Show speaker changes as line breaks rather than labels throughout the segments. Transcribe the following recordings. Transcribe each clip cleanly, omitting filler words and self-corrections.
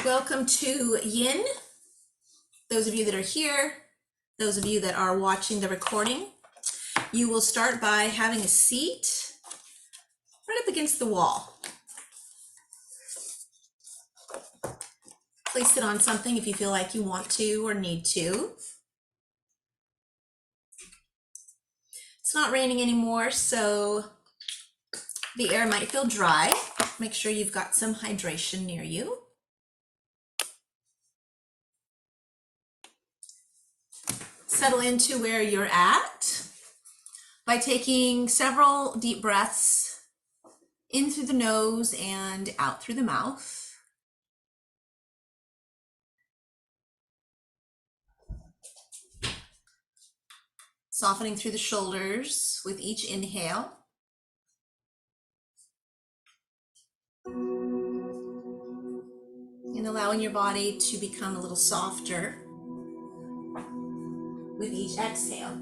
Welcome to Yin. Those of you that are here, those of you that are watching the recording, you will start by having a seat right up against the wall. Please sit on something if you feel like you want to or need to. It's not raining anymore, so the air might feel dry. Make sure you've got some hydration near you. Settle into where you're at by taking several deep breaths in through the nose and out through the mouth. Softening through the shoulders with each inhale. And allowing your body to become a little softer with each exhale.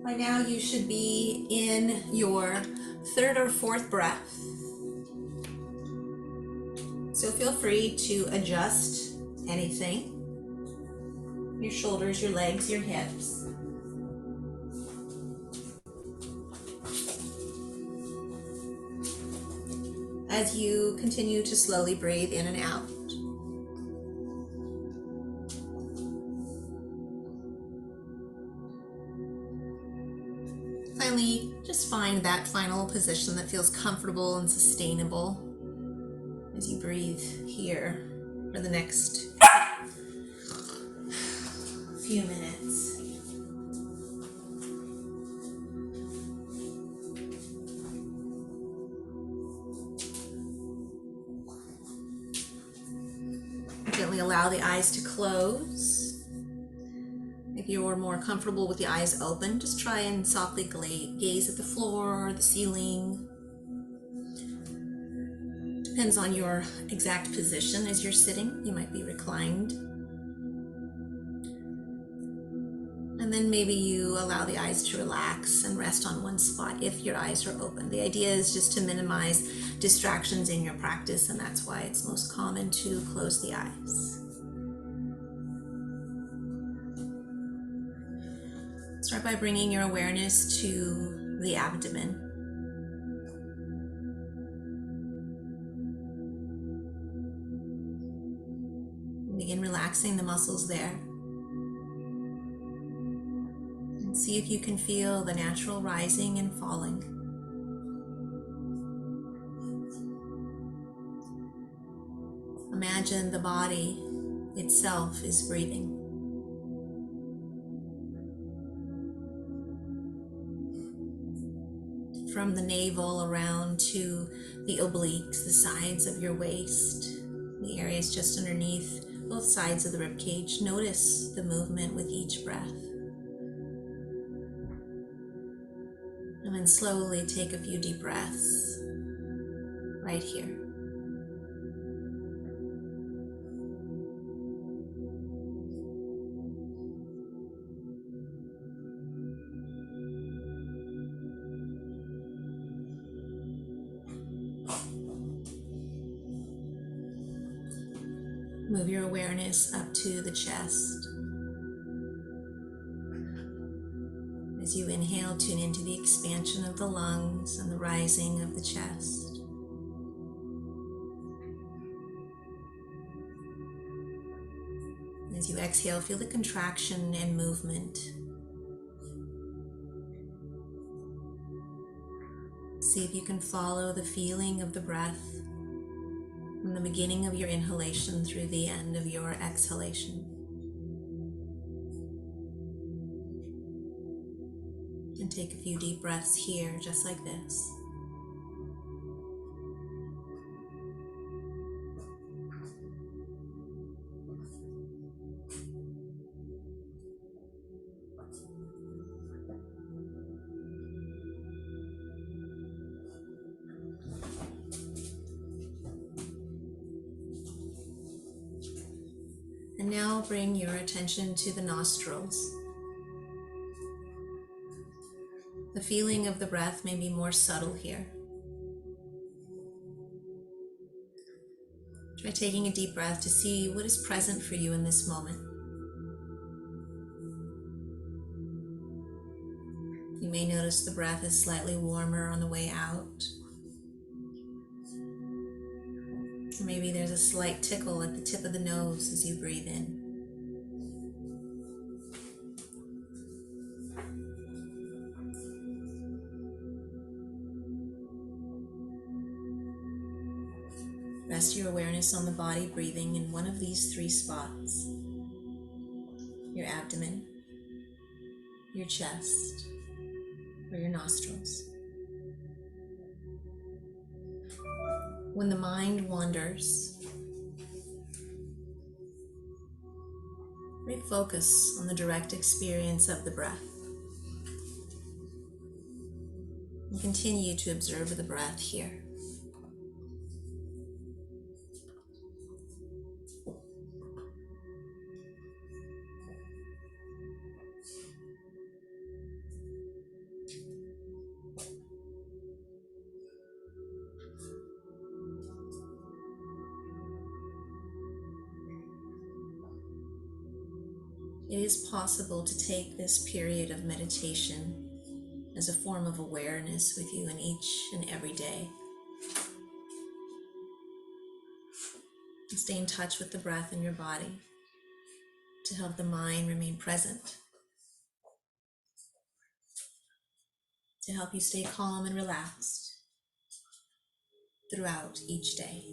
By now you should be in your third or fourth breath. So feel free to adjust anything. Your shoulders, your legs, your hips. As you continue to slowly breathe in and out. Finally, just find that final position that feels comfortable and sustainable as you breathe here for the next few minutes. Gently allow the eyes to close. If you're more comfortable with the eyes open, just try and softly gaze at the floor or the ceiling. Depends on your exact position as you're sitting. You might be reclined. And then maybe you allow the eyes to relax and rest on one spot if your eyes are open. The idea is just to minimize distractions in your practice, and that's why it's most common to close the eyes. Start by bringing your awareness to the abdomen. Begin relaxing the muscles there. And see if you can feel the natural rising and falling. Imagine the body itself is breathing. From the navel around to the obliques, the sides of your waist, the areas just underneath both sides of the rib cage. Notice the movement with each breath. And then slowly take a few deep breaths right here. Move your awareness up to the chest. As you inhale, tune into the expansion of the lungs and the rising of the chest. As you exhale, feel the contraction and movement. See if you can follow the feeling of the breath from the beginning of your inhalation through the end of your exhalation. And take a few deep breaths here, just like this. And now bring your attention to the nostrils. The feeling of the breath may be more subtle here. Try taking a deep breath to see what is present for you in this moment. You may notice the breath is slightly warmer on the way out. Or maybe there's a slight tickle at the tip of the nose as you breathe in. Rest your awareness on the body, breathing in one of these three spots: your abdomen, your chest, or your nostrils. When the mind wanders, refocus on the direct experience of the breath. And continue to observe the breath here. It is possible to take this period of meditation as a form of awareness with you in each and every day. And stay in touch with the breath in your body to help the mind remain present, to help you stay calm and relaxed throughout each day.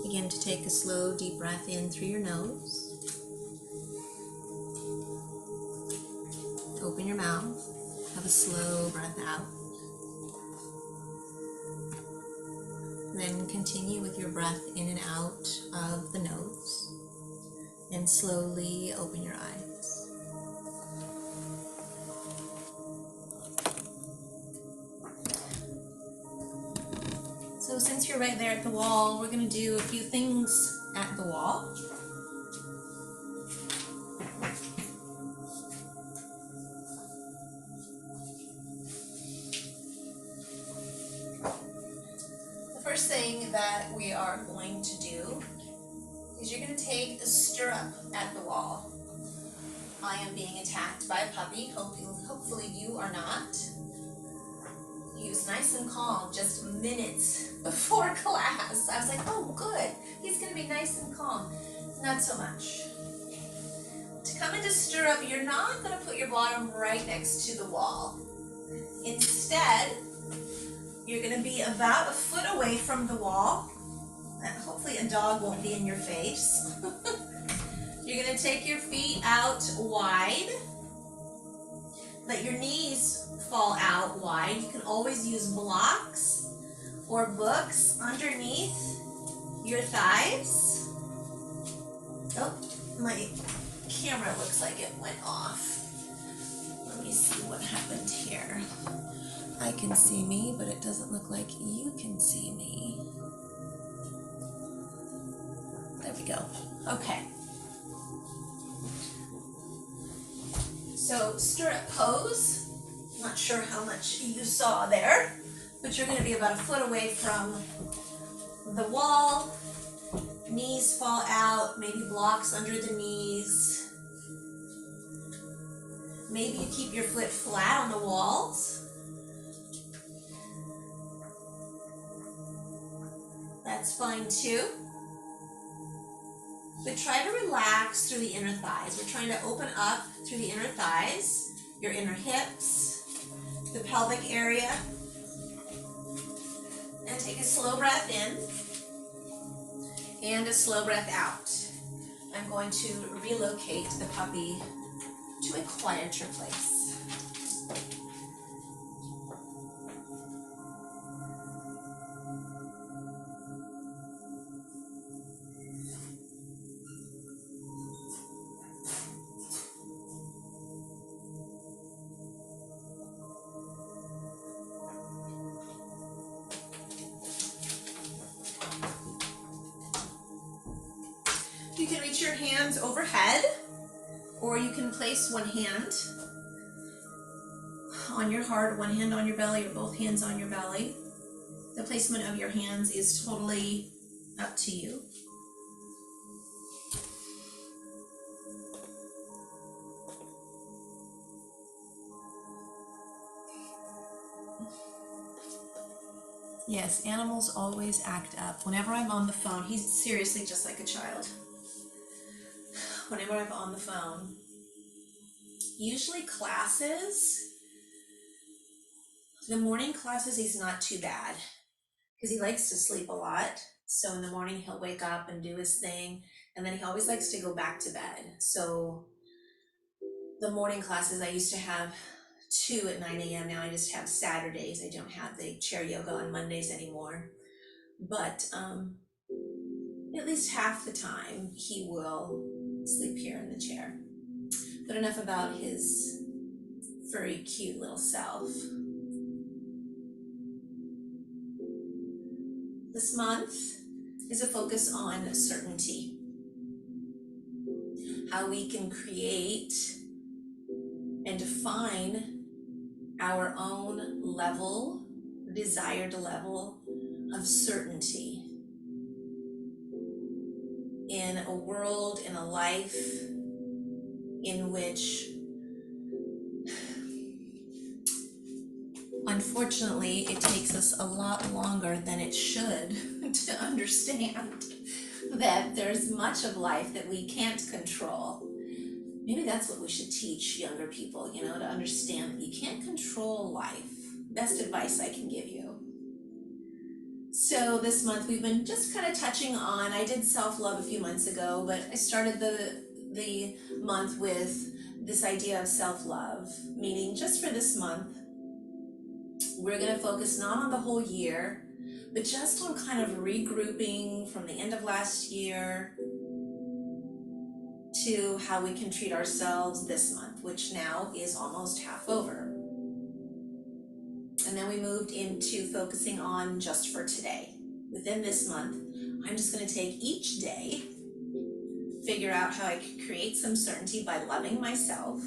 Begin to take a slow, deep breath in through your nose. Open your mouth. Have a slow breath out. Then continue with your breath in and out of the nose. And slowly open your eyes. So since you're right there at the wall, we're going to do a few things at the wall. The first thing that we are going to do is you're going to take a stirrup at the wall. I am being attacked by a puppy. Hopefully you are not. He was nice and calm just minutes before class. I was like, oh good, he's going to be nice and calm. Not so much. To come into stirrup, you're not going to put your bottom right next to the wall. Instead, you're going to be about a foot away from the wall. And hopefully a dog won't be in your face. You're going to take your feet out wide. Let your knees fall out wide. You can always use blocks or books underneath your thighs. Oh, my camera looks like it went off. Let me see what happened here. I can see me, but it doesn't look like you can see me. There we go. Okay. So stirrup pose. Not sure how much you saw there, but you're going to be about a foot away from the wall. Knees fall out, maybe blocks under the knees. Maybe you keep your foot flat on the walls. That's fine too. But try to relax through the inner thighs. We're trying to open up through the inner thighs, your inner hips, the pelvic area. And take a slow breath in and a slow breath out. I'm going to relocate the puppy to a quieter place. can reach your hands overhead, or you can place one hand on your heart, one hand on your belly, or both hands on your belly. The placement of your hands is totally up to you. Yes, animals always act up. Whenever I'm on the phone, he's seriously just like a child. Whenever I'm on the phone, usually classes, the morning classes, he's not too bad because he likes to sleep a lot. So in the morning, he'll wake up and do his thing, and then he always likes to go back to bed. So the morning classes, I used to have 2 at 9 a.m. Now I just have Saturdays. I don't have the chair yoga on Mondays anymore. But at least half the time he will sleep here in the chair. But enough about his furry, cute little self. This month is a focus on certainty. How we can create and define our own level, desired level of certainty in a world, in a life in which, unfortunately, it takes us a lot longer than it should to understand that there's much of life that we can't control. Maybe that's what we should teach younger people, to understand that you can't control life. Best advice I can give you. So this month we've been just kind of touching on, I did self-love a few months ago, but I started the month with this idea of self-love, meaning just for this month, we're going to focus not on the whole year, but just on kind of regrouping from the end of last year to how we can treat ourselves this month, which now is almost half over. And then we moved into focusing on just for today. Within this month, I'm just going to take each day, figure out how I can create some certainty by loving myself,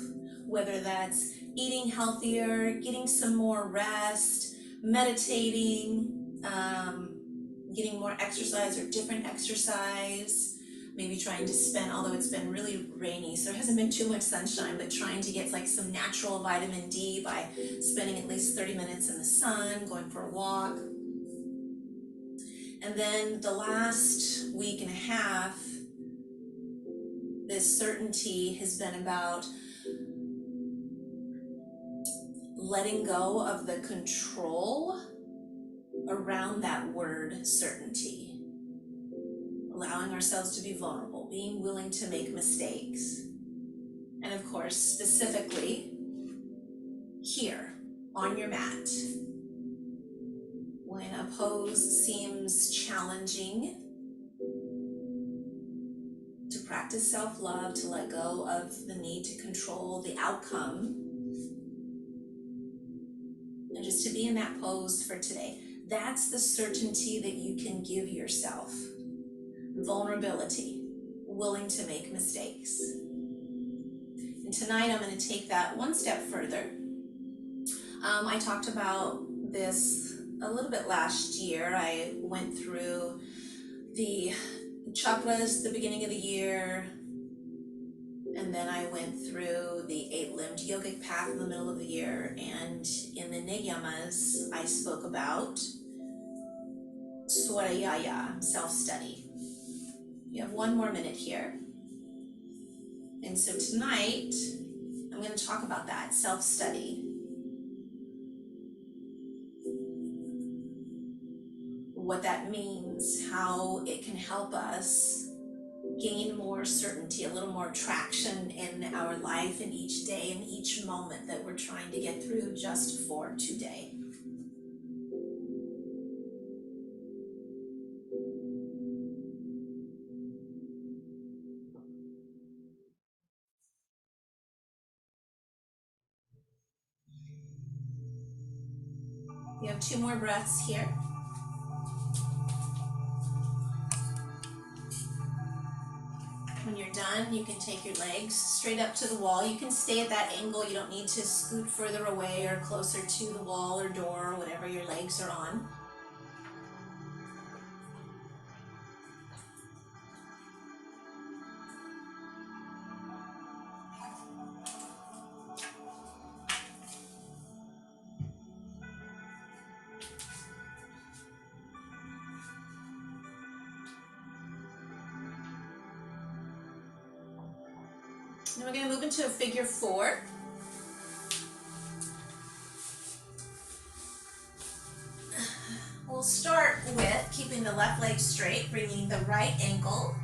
whether that's eating healthier, getting some more rest, meditating, getting more exercise or different exercise, maybe trying to spend, although it's been really rainy, so there hasn't been too much sunshine, but trying to get like some natural vitamin D by spending at least 30 minutes in the sun, going for a walk. And then the last week and a half, this certainty has been about letting go of the control around that word certainty. Allowing ourselves to be vulnerable, being willing to make mistakes. And of course, specifically, here on your mat, when a pose seems challenging, to practice self-love, to let go of the need to control the outcome, and just to be in that pose for today. That's the certainty that you can give yourself. Vulnerability, willing to make mistakes. And tonight I'm going to take that one step further. I talked about this a little bit last year. I went through the chakras the beginning of the year, and then I went through the 8-limbed yogic path in the middle of the year, and in the niyamas I spoke about swarayaya, self-study. You have 1 more minute here. And so tonight, I'm going to talk about that, self-study. What that means, how it can help us gain more certainty, a little more traction in our life in each day and each moment that we're trying to get through just for today. You have 2 more breaths here. you're done, you can take your legs straight up to the wall. You can stay at that angle. You don't need to scoot further away or closer to the wall or door or whatever your legs are on. Then we're going to move into a figure 4. We'll start with keeping the left leg straight, bringing the right ankle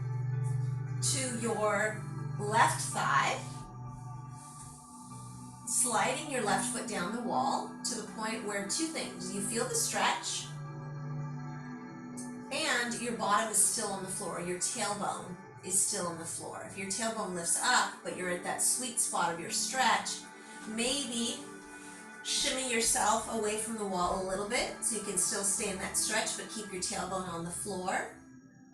to your left thigh, sliding your left foot down the wall to the point where 2 things. You feel the stretch and your bottom is still on the floor. Your tailbone is still on the floor. If your tailbone lifts up, but you're at that sweet spot of your stretch, maybe shimmy yourself away from the wall a little bit so you can still stay in that stretch but keep your tailbone on the floor,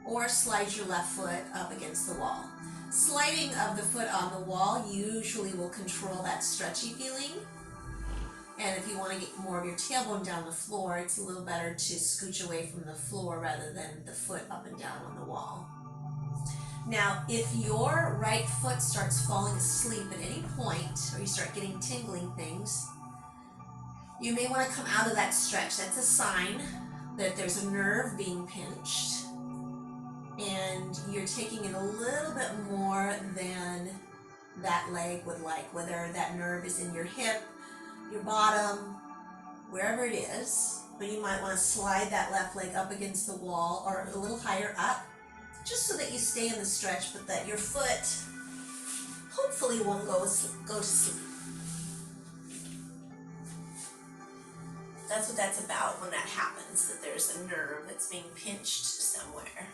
or slide your left foot up against the wall. Sliding of the foot on the wall usually will control that stretchy feeling, and if you want to get more of your tailbone down the floor, it's a little better to scooch away from the floor rather than the foot up and down on the wall. Now, if your right foot starts falling asleep at any point, or you start getting tingling things, you may want to come out of that stretch. That's a sign that there's a nerve being pinched, and you're taking it a little bit more than that leg would like, whether that nerve is in your hip, your bottom, wherever it is. But you might want to slide that left leg up against the wall or a little higher up, just so that you stay in the stretch, but that your foot hopefully won't go to sleep. That's what that's about when that happens, that there's a nerve that's being pinched somewhere.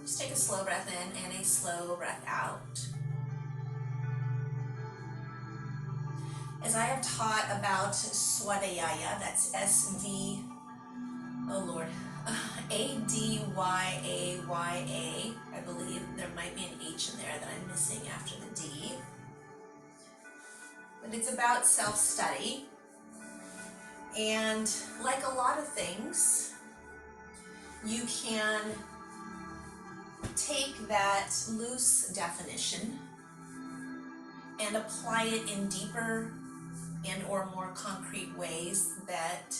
Just take a slow breath in and a slow breath out. As I have taught about Swadhyaya, that's S-V, oh Lord, A-D-Y-A-Y-A, I believe. There might be an H in there that I'm missing after the D. But it's about self-study. And like a lot of things, you can take that loose definition and apply it in deeper and or more concrete ways that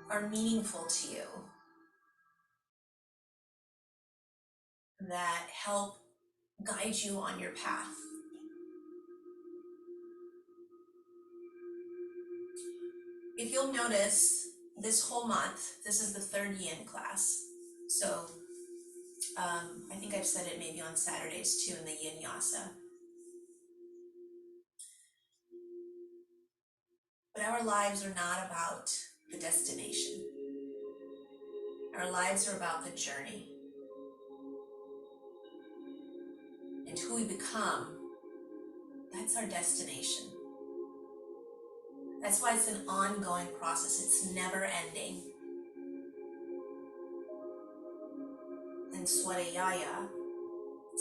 are meaningful to you, that help guide you on your path. If you'll notice, this whole month, this is the 3rd Yin class. So I think I've said it maybe on Saturdays too in the Yin Yasa. But our lives are not about the destination. Our lives are about the journey. And who we become, that's our destination. That's why it's an ongoing process. It's never ending. And Swadhyaya,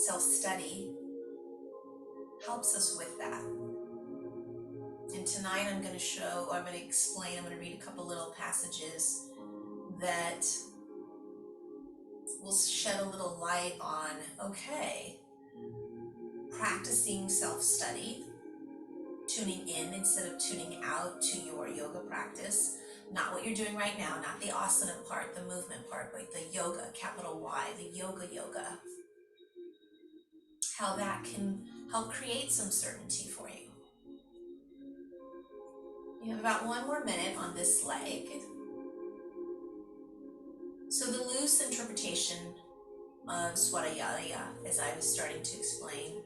self-study, helps us with that. And tonight I'm going to explain, I'm going to read a couple little passages that will shed a little light on, okay, practicing self-study, tuning in instead of tuning out to your yoga practice. Not what you're doing right now, not the asana part, the movement part, but the yoga, capital Y, the yoga. How that can help create some certainty for you. You have about 1 more minute on this leg. So the loose interpretation of Swadhyaya, as I was starting to explain,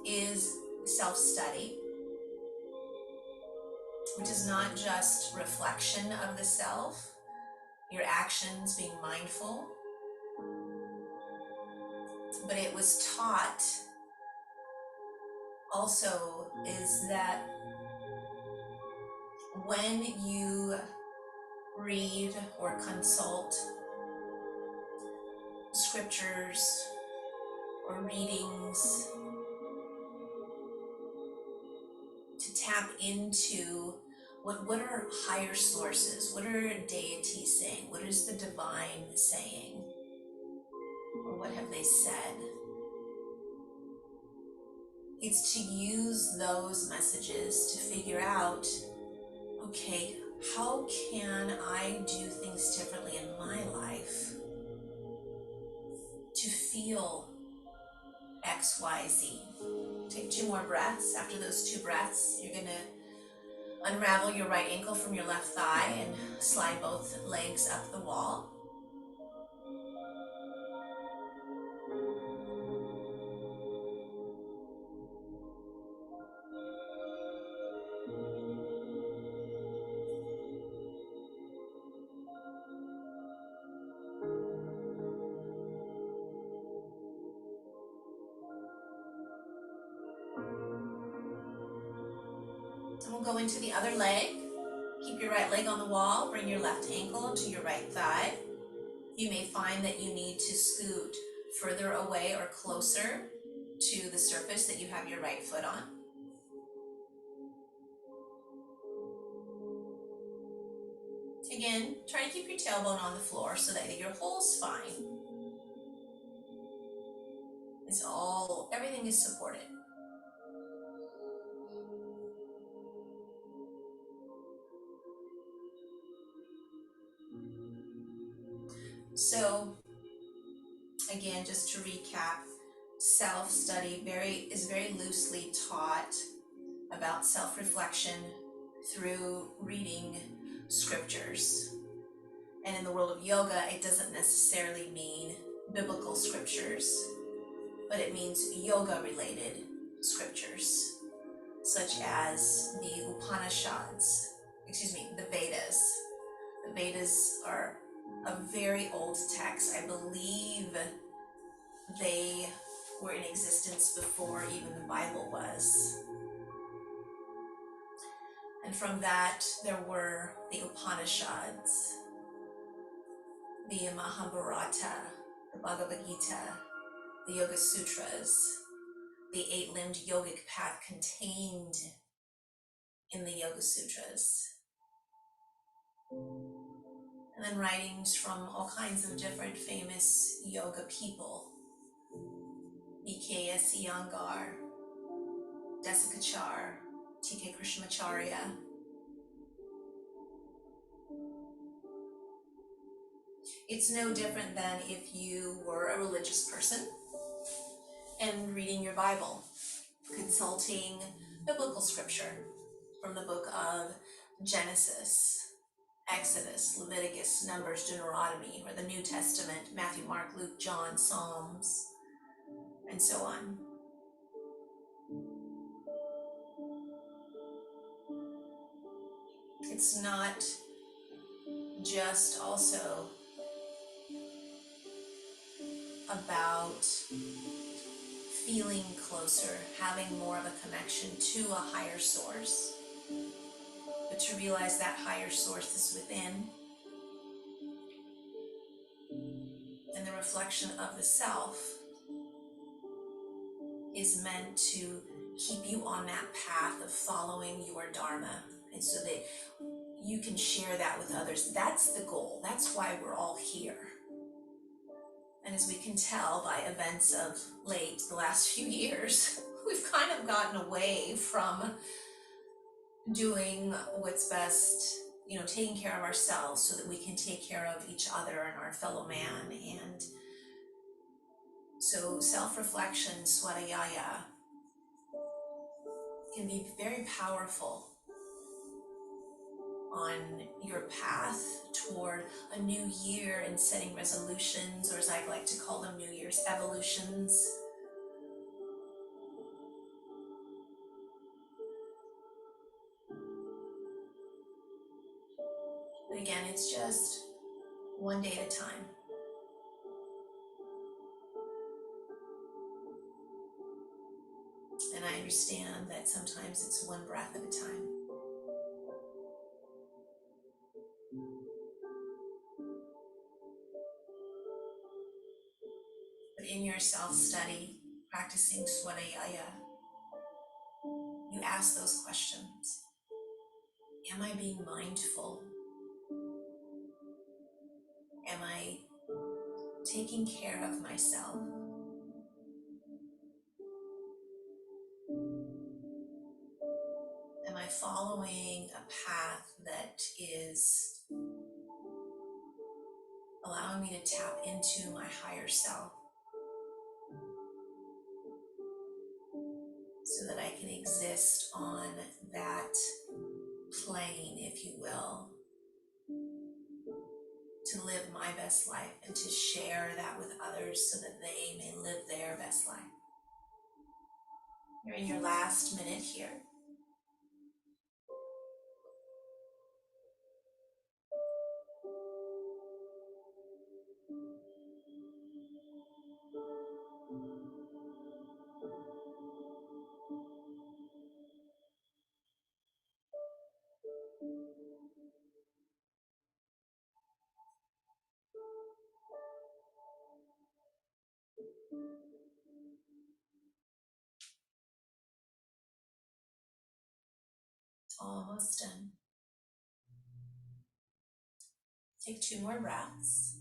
is self-study, which is not just reflection of the self, your actions, being mindful, but it was taught also is that when you read or consult scriptures or readings to tap into what are higher sources, what are deities saying, what is the divine saying, or what have they said. It's to use those messages to figure out, okay, how can I do things differently in my life to feel X, Y, Z. Take 2 more breaths. After those 2 breaths, you're gonna unravel your right ankle from your left thigh and slide both legs up the wall. And we'll go into the other leg. Keep your right leg on the wall. Bring your left ankle to your right thigh. You may find that you need to scoot further away or closer to the surface that you have your right foot on. Again, try to keep your tailbone on the floor so that your whole spine is everything is supported. So, again, just to recap, self-study is very loosely taught about self-reflection through reading scriptures. And in the world of yoga, it doesn't necessarily mean biblical scriptures, but it means yoga-related scriptures, such as the Upanishads, the Vedas. The Vedas are a very old text. I believe they were in existence before even the Bible was. And from that, there were the Upanishads, the Mahabharata, the Bhagavad Gita, the Yoga Sutras, the 8-limbed yogic path contained in the Yoga Sutras. And then writings from all kinds of different famous yoga people. B.K.S. Iyengar, Desikachar, T.K. Krishnamacharya. It's no different than if you were a religious person and reading your Bible, consulting biblical scripture from the book of Genesis, Exodus, Leviticus, Numbers, Deuteronomy, or the New Testament, Matthew, Mark, Luke, John, Psalms, and so on. It's not just also about feeling closer, having more of a connection to a higher source, but to realize that higher source is within, and the reflection of the self is meant to keep you on that path of following your dharma, and so that you can share that with others. That's the goal. That's why we're all here. And as we can tell by events of the last few years, we've kind of gotten away from doing what's best, taking care of ourselves so that we can take care of each other and our fellow man. And so self-reflection, swadhyaya, can be very powerful on your path toward a new year and setting resolutions, or as I like to call them, New Year's evolutions. But again, it's just one day at a time. And I understand that sometimes it's one breath at a time. But in your self-study, practicing Swadhyaya, you ask those questions. Am I being mindful? Am I taking care of myself? Am I following a path that is allowing me to tap into my higher self so that I can exist on that plane, if you will, to live my best life and to share that with others so that they may live their best life? You're in your last minute here. It's almost done. Take 2 more breaths.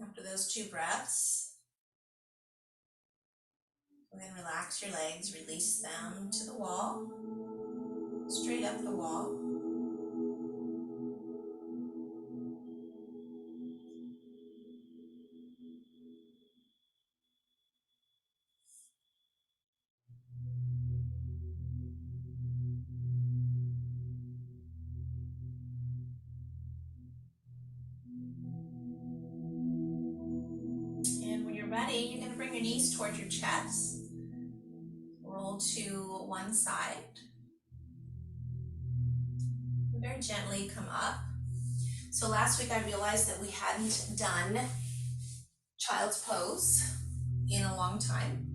After those 2 breaths, go ahead and relax your legs, release them to the wall, straight up the wall. And when you're ready, you're going to bring your knees towards your chest. Roll to one side. Very gently come up. So last week I realized that we hadn't done child's pose in a long time.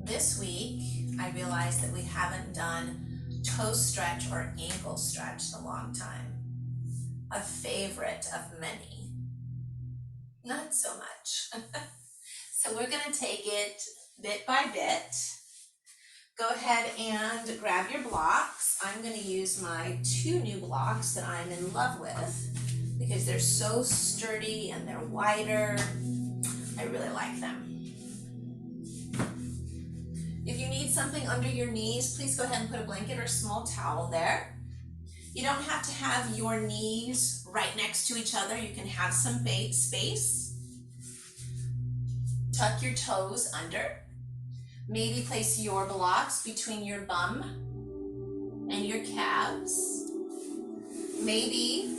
This week I realized that we haven't done toe stretch or ankle stretch in a long time. A favorite of many. Not so much. So we're going to take it bit by bit. Go ahead and grab your blocks. I'm going to use my 2 new blocks that I'm in love with because they're so sturdy and they're wider. I really like them. If you need something under your knees, please go ahead and put a blanket or a small towel there. You don't have to have your knees right next to each other. You can have some space. Tuck your toes under. Maybe place your blocks between your bum and your calves. Maybe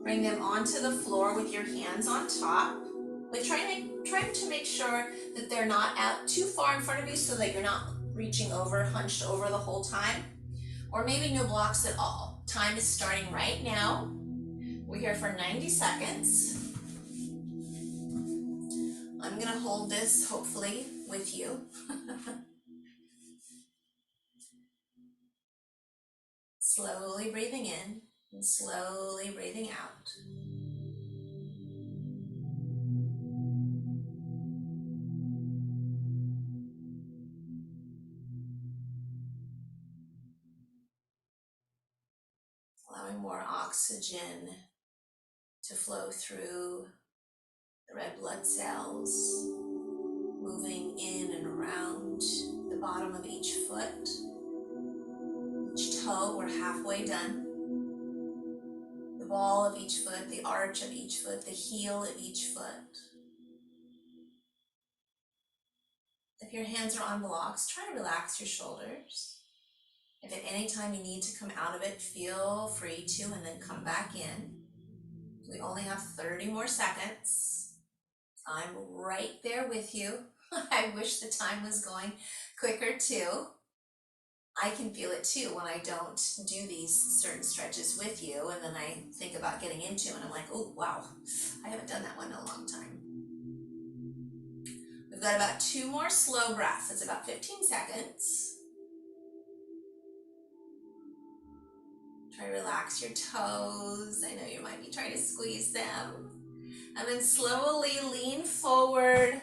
bring them onto the floor with your hands on top. But trying to make sure that they're not out too far in front of you so that you're not reaching over, hunched over the whole time. Or maybe no blocks at all. Time is starting right now. We're here for 90 seconds. I'm gonna hold this, hopefully, with you. Slowly breathing in and slowly breathing out. Allowing more oxygen to flow through the red blood cells, moving in and around the bottom of each foot, each toe. We're halfway done. The ball of each foot, the arch of each foot, the heel of each foot. If your hands are on blocks, try to relax your shoulders. If at any time you need to come out of it, feel free to, and then come back in. We only have 30 more seconds. I'm right there with you. I wish the time was going quicker too. I can feel it too when I don't do these certain stretches with you, and then I think about getting into, and I'm like, oh wow, I haven't done that one in a long time. We've got about 2 more slow breaths. It's about 15 seconds. Try to relax your toes. I know you might be trying to squeeze them. And then slowly lean forward.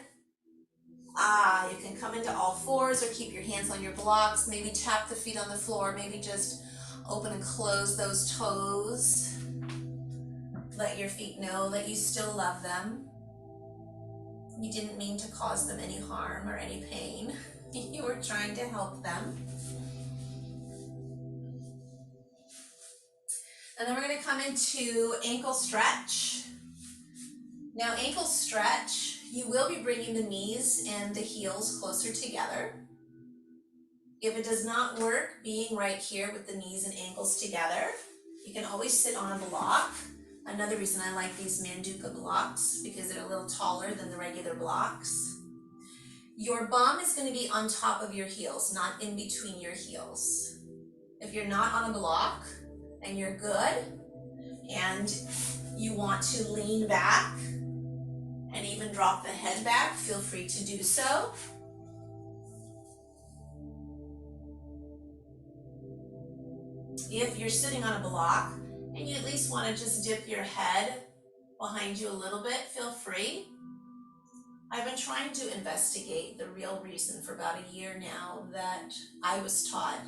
You can come into all fours or keep your hands on your blocks. Maybe tap the feet on the floor. Maybe just open and close those toes. Let your feet know that you still love them. You didn't mean to cause them any harm or any pain. You were trying to help them. And then we're going to come into ankle stretch. Now, ankle stretch, you will be bringing the knees and the heels closer together. If it does not work being right here with the knees and ankles together, you can always sit on a block. Another reason I like these Manduka blocks, because they're a little taller than the regular blocks. Your bum is going to be on top of your heels, not in between your heels. If you're not on a block and you're good and you want to lean back and even drop the head back, feel free to do so. If you're sitting on a block and you at least want to just dip your head behind you a little bit, feel free. I've been trying to investigate the real reason for about a year now that I was taught.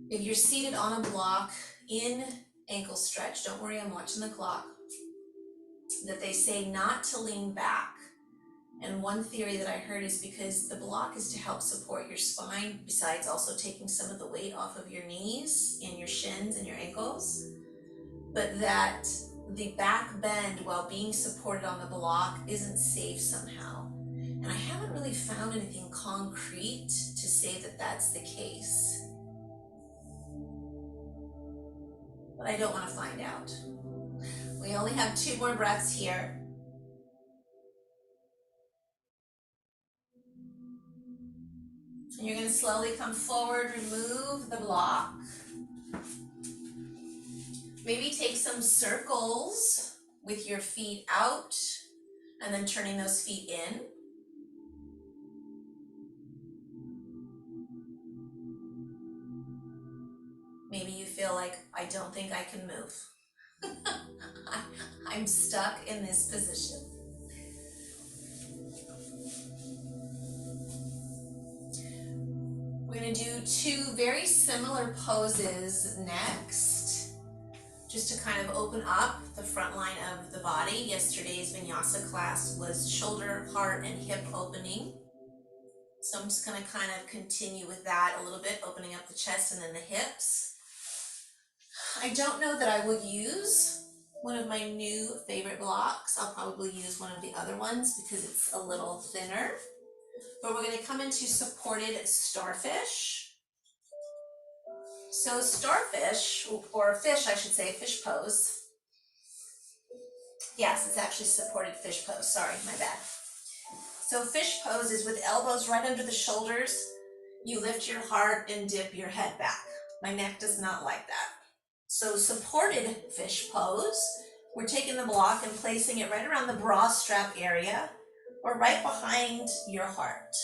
If you're seated on a block in ankle stretch, don't worry, I'm watching the clock, that they say not to lean back. And one theory that I heard is because the block is to help support your spine, besides also taking some of the weight off of your knees and your shins and your ankles, but that the back bend while being supported on the block isn't safe somehow. And I haven't really found anything concrete to say that that's the case. But I don't want to find out. We only have 2 more breaths here. And you're going to slowly come forward, remove the block. Maybe take some circles with your feet out and then turning those feet in. Maybe you feel like, I don't think I can move. I'm stuck in this position. We're going to do 2 very similar poses next, just to kind of open up the front line of the body. Yesterday's vinyasa class was shoulder, heart, and hip opening. So I'm just going to kind of continue with that a little bit, opening up the chest and then the hips. I don't know that I would use one of my new favorite blocks. I'll probably use one of the other ones because it's a little thinner. But we're going to come into supported starfish. So starfish, or fish, I should say, fish pose. Yes, it's actually supported fish pose. Sorry, my bad. So fish pose is with elbows right under the shoulders. You lift your heart and dip your head back. My neck does not like that. So supported fish pose, we're taking the block and placing it right around the bra strap area or right behind your heart.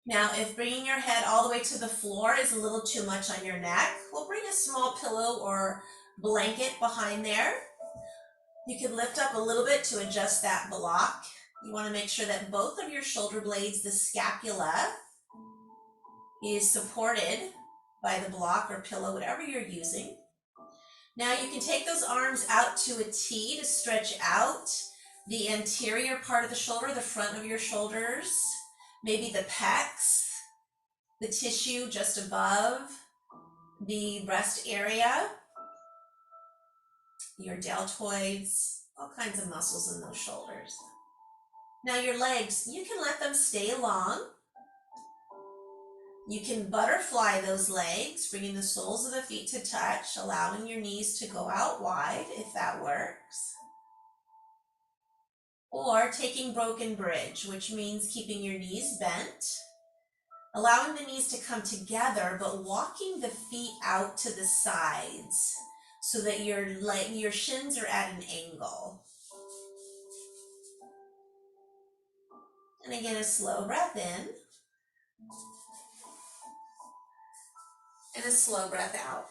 Now, if bringing your head all the way to the floor is a little too much on your neck, we'll bring a small pillow or blanket behind there. You can lift up a little bit to adjust that block. You want to make sure that both of your shoulder blades, the scapula, is supported by the block or pillow, whatever you're using. Now you can take those arms out to a T to stretch out the anterior part of the shoulder, the front of your shoulders, maybe the pecs, the tissue just above the breast area, your deltoids, all kinds of muscles in those shoulders. Now your legs, you can let them stay long. You can butterfly those legs, bringing the soles of the feet to touch, allowing your knees to go out wide if that works. Or taking broken bridge, which means keeping your knees bent, Allowing the knees to come together, but walking the feet out to the sides so that your shins are at an angle. And again, a slow breath in and a slow breath out.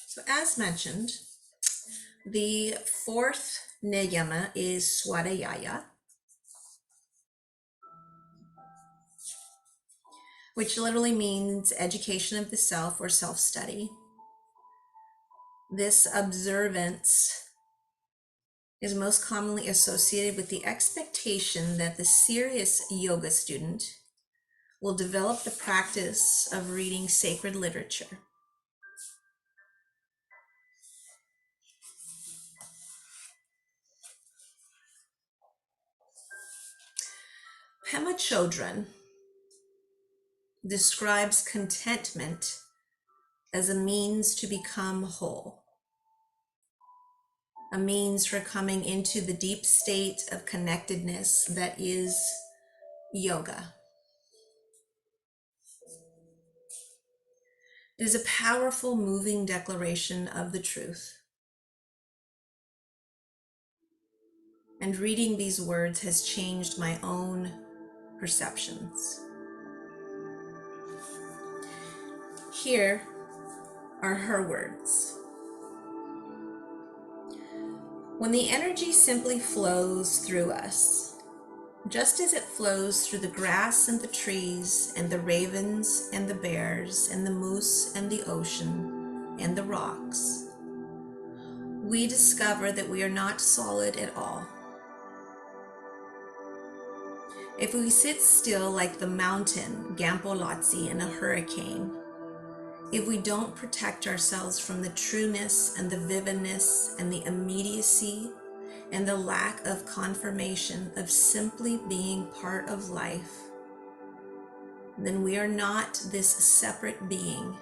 So as mentioned, the fourth niyama is swadhyaya, which literally means education of the self or self-study. This observance is most commonly associated with the expectation that the serious yoga student will develop the practice of reading sacred literature. Pema Chodron describes contentment as a means to become whole, a means for coming into the deep state of connectedness that is yoga. It is a powerful, moving declaration of the truth. And reading these words has changed my own perceptions. Here are her words. When the energy simply flows through us, just as it flows through the grass and the trees and the ravens and the bears and the moose and the ocean and the rocks, we discover that we are not solid at all. If we sit still like the mountain Gampolazzi in a hurricane, if we don't protect ourselves from the trueness and the vividness and the immediacy and the lack of confirmation of simply being part of life, then we are not this separate being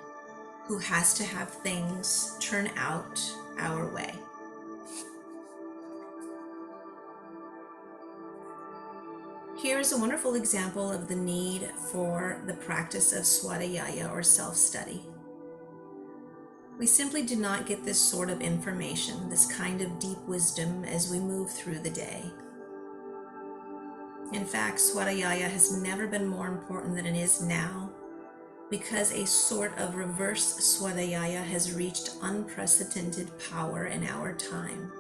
who has to have things turn out our way. Here is a wonderful example of the need for the practice of swadhyaya or self-study. We simply do not get this sort of information, this kind of deep wisdom as we move through the day. In fact, swadhyaya has never been more important than it is now, because a sort of reverse swadhyaya has reached unprecedented power in our time.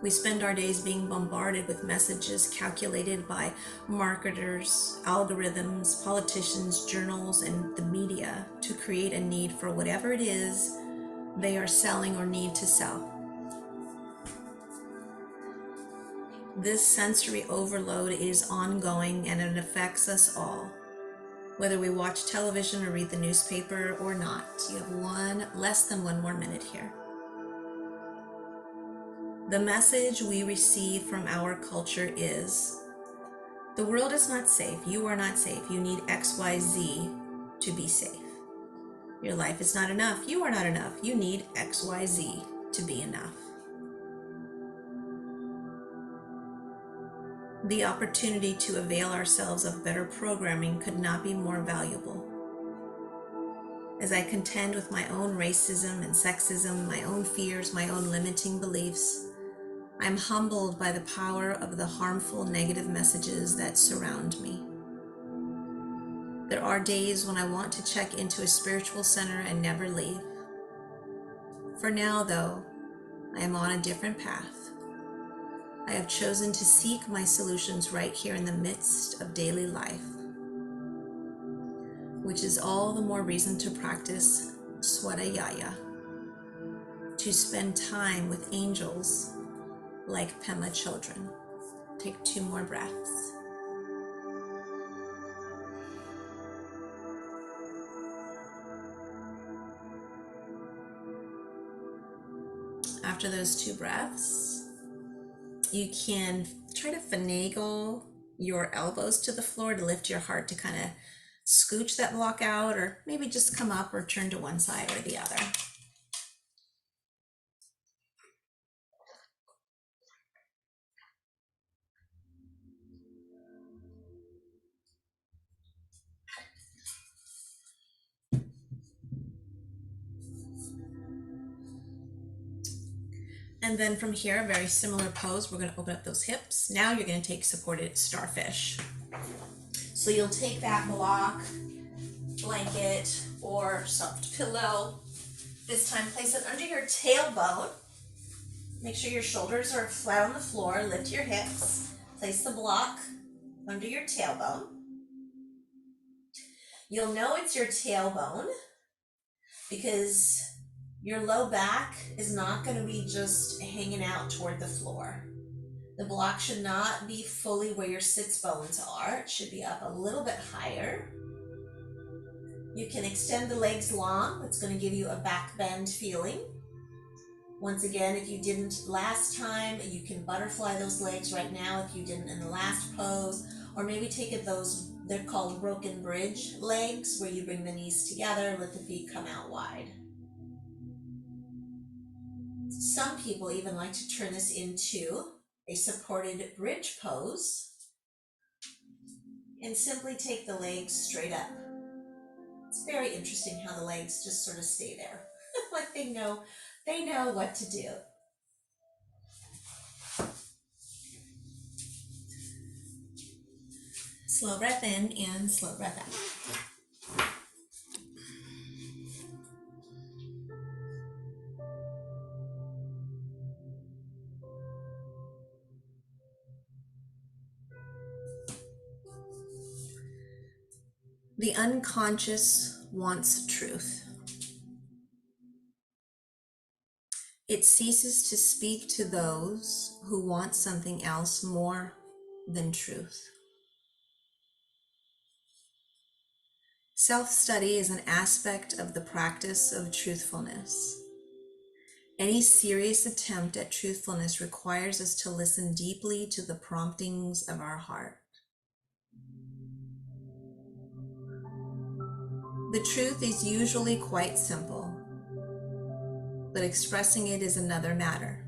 We spend our days being bombarded with messages calculated by marketers, algorithms, politicians, journals, and the media to create a need for whatever it is they are selling or need to sell. This sensory overload is ongoing and it affects us all. Whether we watch television or read the newspaper or not, you have less than one more minute here. The message we receive from our culture is, the world is not safe, you are not safe, you need XYZ to be safe. Your life is not enough, you are not enough, you need XYZ to be enough. The opportunity to avail ourselves of better programming could not be more valuable. As I contend with my own racism and sexism, my own fears, my own limiting beliefs, I'm humbled by the power of the harmful negative messages that surround me. There are days when I want to check into a spiritual center and never leave. For now, though, I am on a different path. I have chosen to seek my solutions right here in the midst of daily life. which is all the more reason to practice Swadhyaya, to spend time with angels like Pema children. Take 2 more breaths. After those 2 breaths, you can try to finagle your elbows to the floor to lift your heart to kind of scooch that block out, or maybe just come up or turn to one side or the other. And then from here, a very similar pose. We're going to open up those hips. Now you're going to take supported starfish. So you'll take that block, blanket, or soft pillow. This time, place it under your tailbone. Make sure your shoulders are flat on the floor. Lift your hips. Place the block under your tailbone. You'll know it's your tailbone because your low back is not going to be just hanging out toward the floor. The block should not be fully where your sits bones are. It should be up a little bit higher. You can extend the legs long. It's going to give you a back bend feeling. Once again, if you didn't last time, you can butterfly those legs right now if you didn't in the last pose, or maybe take it those, they're called broken bridge legs, where you bring the knees together, let the feet come out wide. Some people even like to turn this into a supported bridge pose and simply take the legs straight up. It's very interesting how the legs just sort of stay there. Like they know what to do. Slow breath in and slow breath out. The unconscious wants truth. It ceases to speak to those who want something else more than truth. Self-study is an aspect of the practice of truthfulness. Any serious attempt at truthfulness requires us to listen deeply to the promptings of our heart. The truth is usually quite simple, but expressing it is another matter.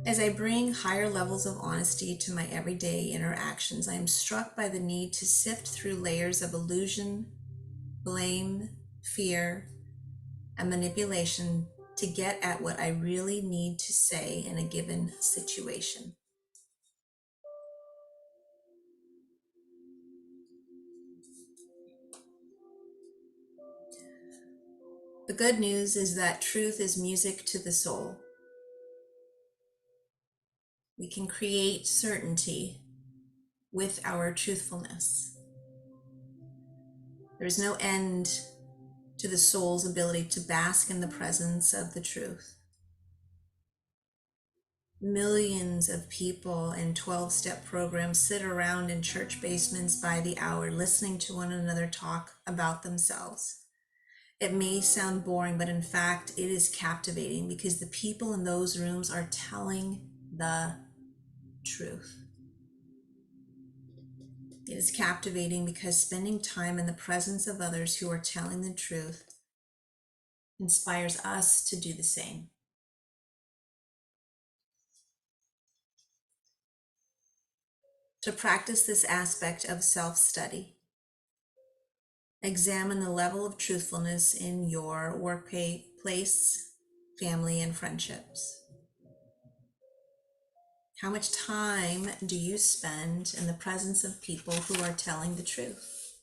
As I bring higher levels of honesty to my everyday interactions, I am struck by the need to sift through layers of illusion, blame, fear, and manipulation to get at what I really need to say in a given situation. The good news is that truth is music to the soul. We can create certainty with our truthfulness. There is no end to the soul's ability to bask in the presence of the truth. Millions of people in 12-step programs sit around in church basements by the hour listening to one another talk about themselves. It may sound boring, but in fact, it is captivating because the people in those rooms are telling the truth. It is captivating because spending time in the presence of others who are telling the truth inspires us to do the same. To practice this aspect of self-study, examine the level of truthfulness in your workplace, family, and friendships. How much time do you spend in the presence of people who are telling the truth?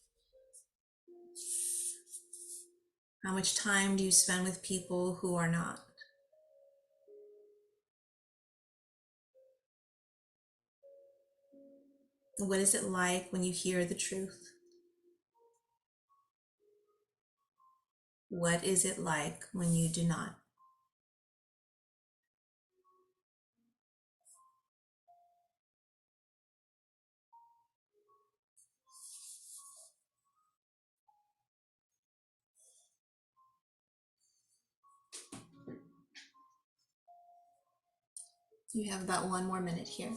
How much time do you spend with people who are not? What is it like when you hear the truth? What is it like when you do not? You have about 1 more minute here.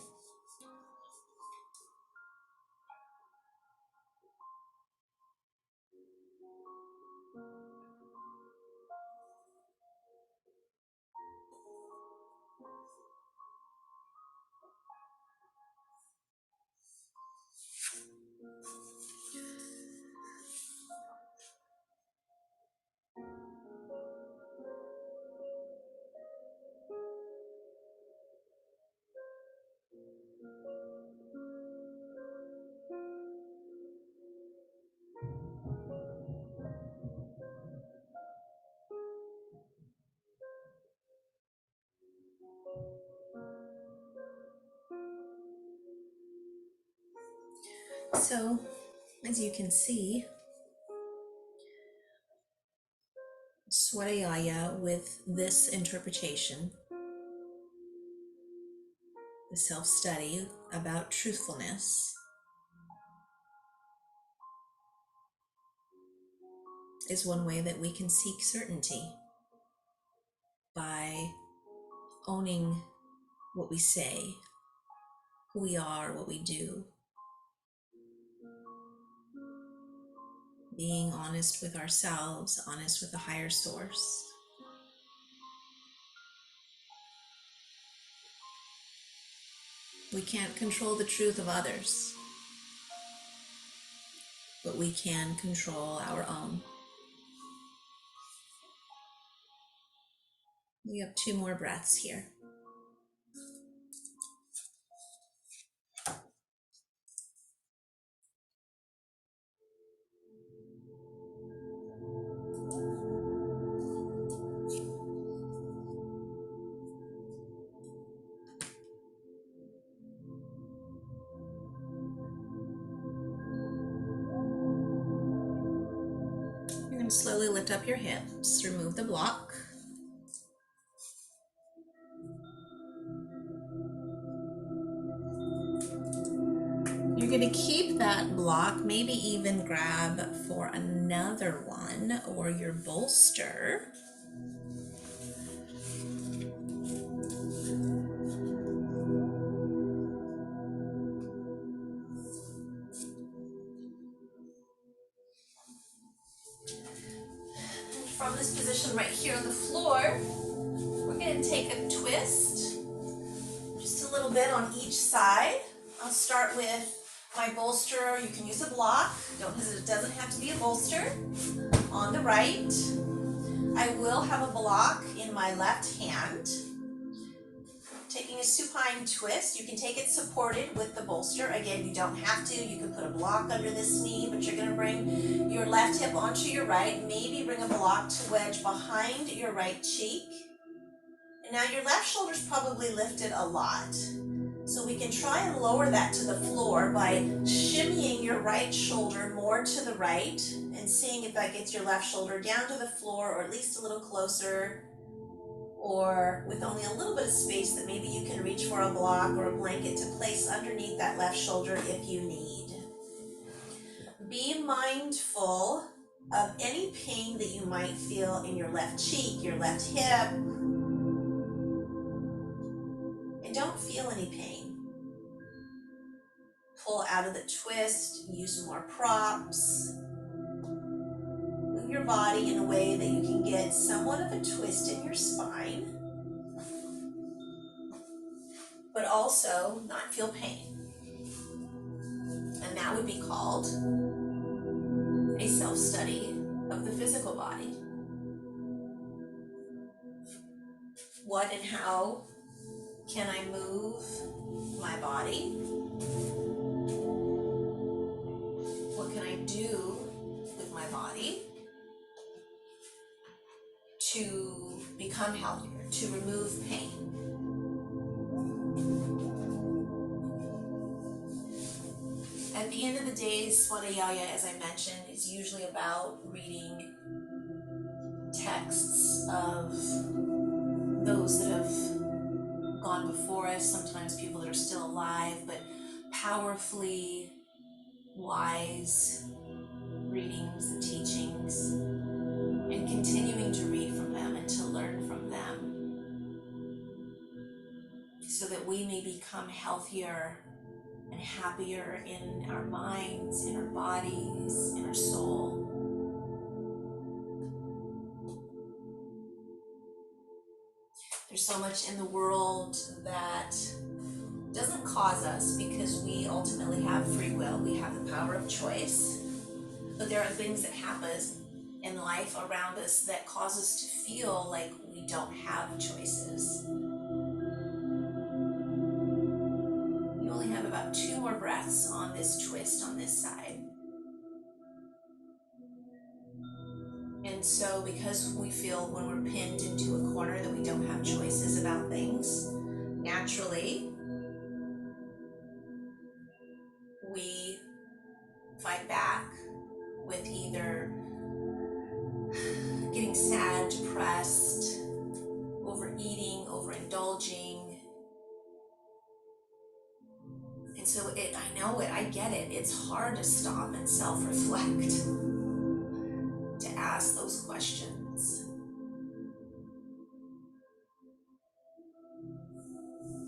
So, as you can see, Swadhyaya with this interpretation, the self-study about truthfulness, is one way that we can seek certainty by owning what we say, who we are, what we do, being honest with ourselves, honest with the higher source. We can't control the truth of others, but we can control our own. We have 2 more breaths here. You're going to slowly lift up your hips, remove the block. You're going to keep that block, maybe even grab for another one or your bolster. From this position right here on the floor, we're going to take a twist, just a little bit on each side. I'll start with my bolster. You can use a block. It doesn't have to be a bolster. On the right, I will have a block in my left hand. Taking a supine twist, you can take it supported with the bolster. Again, you don't have to. You can put a block under this knee, but you're going to bring your left hip onto your right. Maybe bring a block to wedge behind your right cheek. And now your left shoulder's probably lifted a lot. So we can try and lower that to the floor by shimmying your right shoulder more to the right and seeing if that gets your left shoulder down to the floor or at least a little closer, or with only a little bit of space that maybe you can reach for a block or a blanket to place underneath that left shoulder if you need. Be mindful of any pain that you might feel in your left cheek, your left hip, and don't feel any pain. Pull out of the twist, use more props. Move your body in a way that you can get somewhat of a twist in your spine, but also not feel pain. And that would be called a self-study of the physical body. What and how can I move my body? What can I do with my body to become healthier, to remove pain? At the end of the day, Swadhyaya, as I mentioned, is usually about reading texts of those that have gone before us, sometimes people that are still alive, but powerfully wise readings and teachings, and continuing to read from them and to learn from them so that we may become healthier and happier in our minds, in our bodies, in our soul. There's so much in the world that doesn't cause us, because we ultimately have free will, we have the power of choice, but there are things that happen in life around us that cause us to feel like we don't have choices. You only have about 2 more breaths on this twist on this side. And so because we feel when we're pinned into a corner that we don't have choices about things, naturally we fight back with either getting sad, depressed, overeating, overindulging. And so I know it, I get it. It's hard to stop and self-reflect, to ask those questions.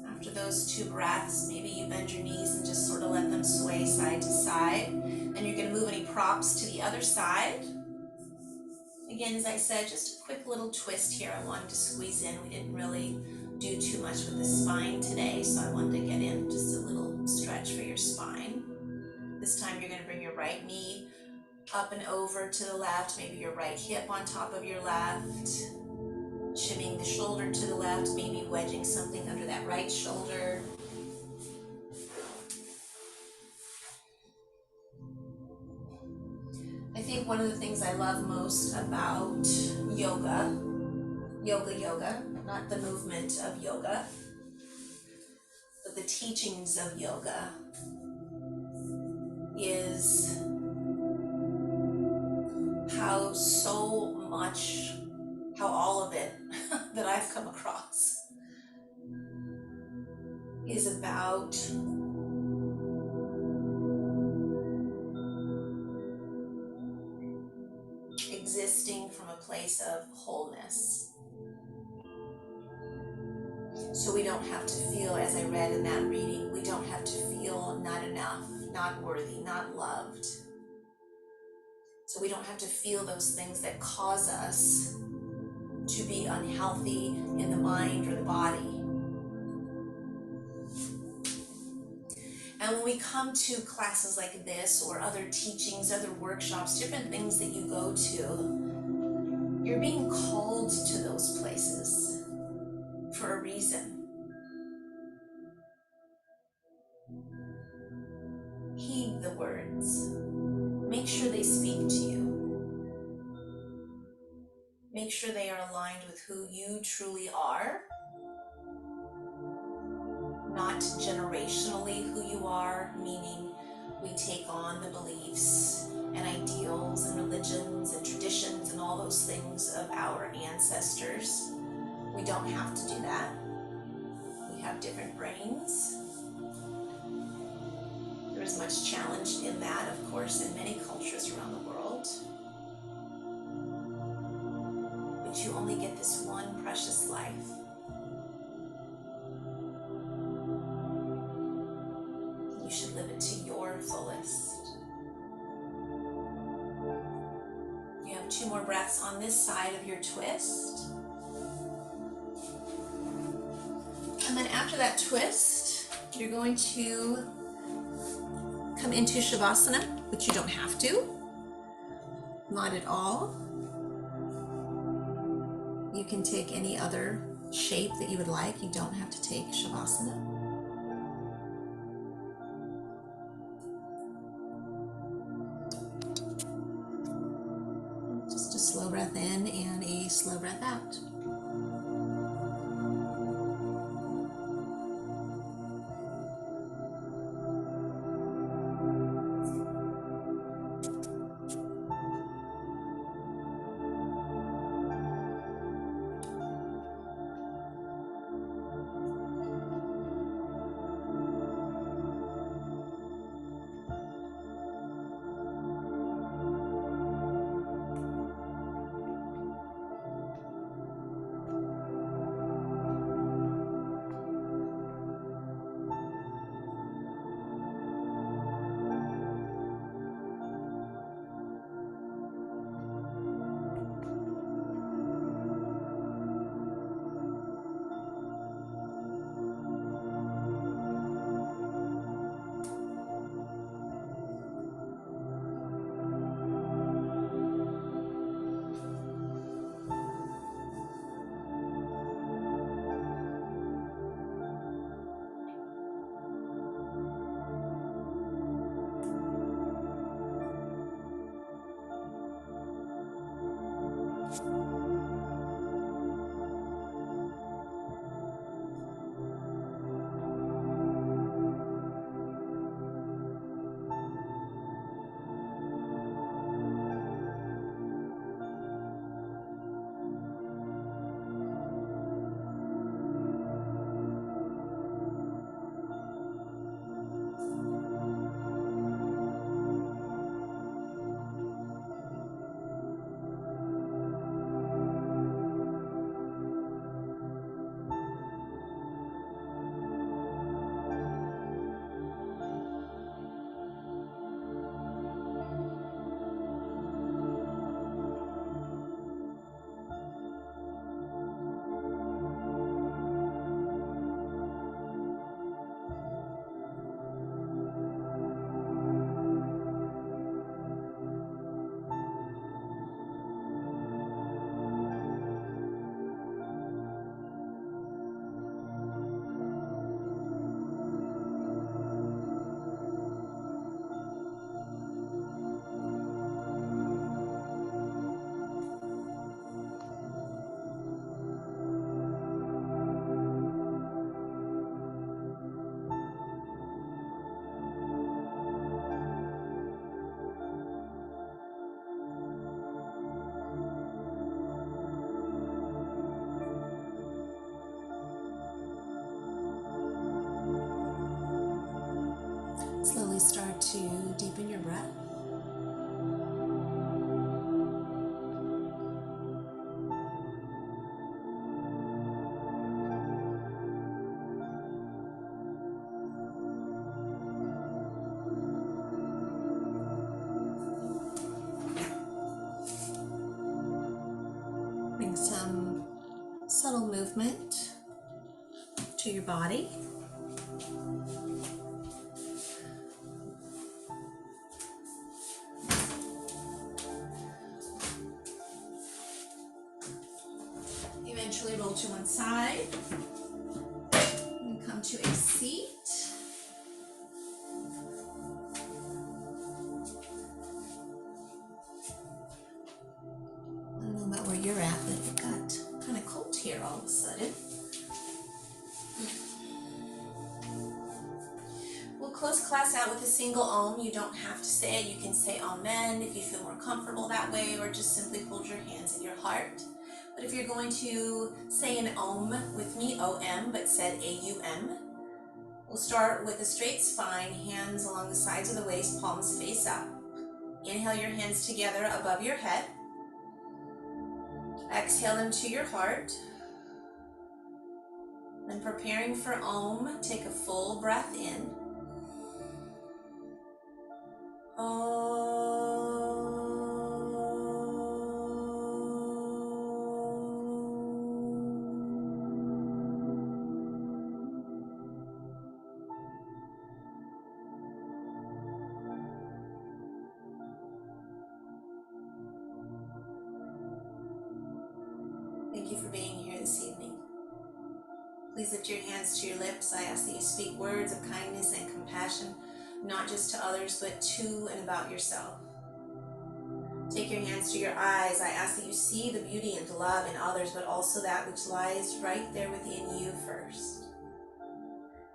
After those 2 breaths, maybe you bend your knees and just sort of let them sway side to side. And you're going to move any props to the other side. Again, as I said, just a quick little twist here I wanted to squeeze in. We didn't really do too much with the spine today, so I wanted to get in just a little stretch for your spine. This time you're going to bring your right knee up and over to the left, maybe your right hip on top of your left, shimming the shoulder to the left, maybe wedging something under that right shoulder. I think one of the things I love most about yoga, not the movement of yoga, but the teachings of yoga, is how all of it that I've come across is about existing from a place of wholeness. So we don't have to feel, as I read in that reading, we don't have to feel not enough, not worthy, not loved. So we don't have to feel those things that cause us to be unhealthy in the mind or the body. And when we come to classes like this, or other teachings, other workshops, different things that you go to, you're being called to those places for a reason. Heed the words. Make sure they speak to you. Make sure they are aligned with who you truly are, not generationally who you are, meaning we take on the beliefs and ideals and religions and traditions and all those things of our ancestors. We don't have to do that. We have different brains. There is much challenge in that, of course, in many cultures around the world. But you only get this one precious life. You should live it to your fullest. You have 2 more breaths on this side of your twist. And then after that twist, you're going to come into Shavasana, which you don't have to. Not at all. You can take any other shape that you would like. You don't have to take Shavasana. Just a slow breath in and a slow breath out. start to deepen your breath. Bring some subtle movement to your body. Eventually roll to one side and come to a seat. I don't know about where you're at, but it got kind of cold here all of a sudden. We'll close class out with a single Om. You don't have to say it. You can say Amen if you feel more comfortable that way, or just simply hold your hands at your heart. But if you're going to say an Om with me, O-M, but said A-U-M, we'll start with a straight spine, hands along the sides of the waist, palms face up. Inhale your hands together above your head. Exhale them to your heart. Then preparing for Om, take a full breath in. Thank you for being here this evening. Please lift your hands to your lips. I ask that you speak words of kindness and compassion, not just to others, but to and about yourself. Take your hands to your eyes. I ask that you see the beauty and love in others, but also that which lies right there within you first.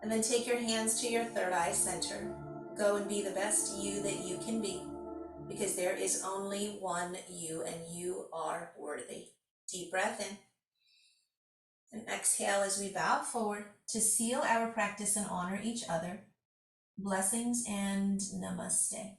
And then take your hands to your third eye center. Go and be the best you that you can be, because there is only one you, and you are worthy. Deep breath in. And exhale as we bow forward to seal our practice and honor each other. Blessings and namaste.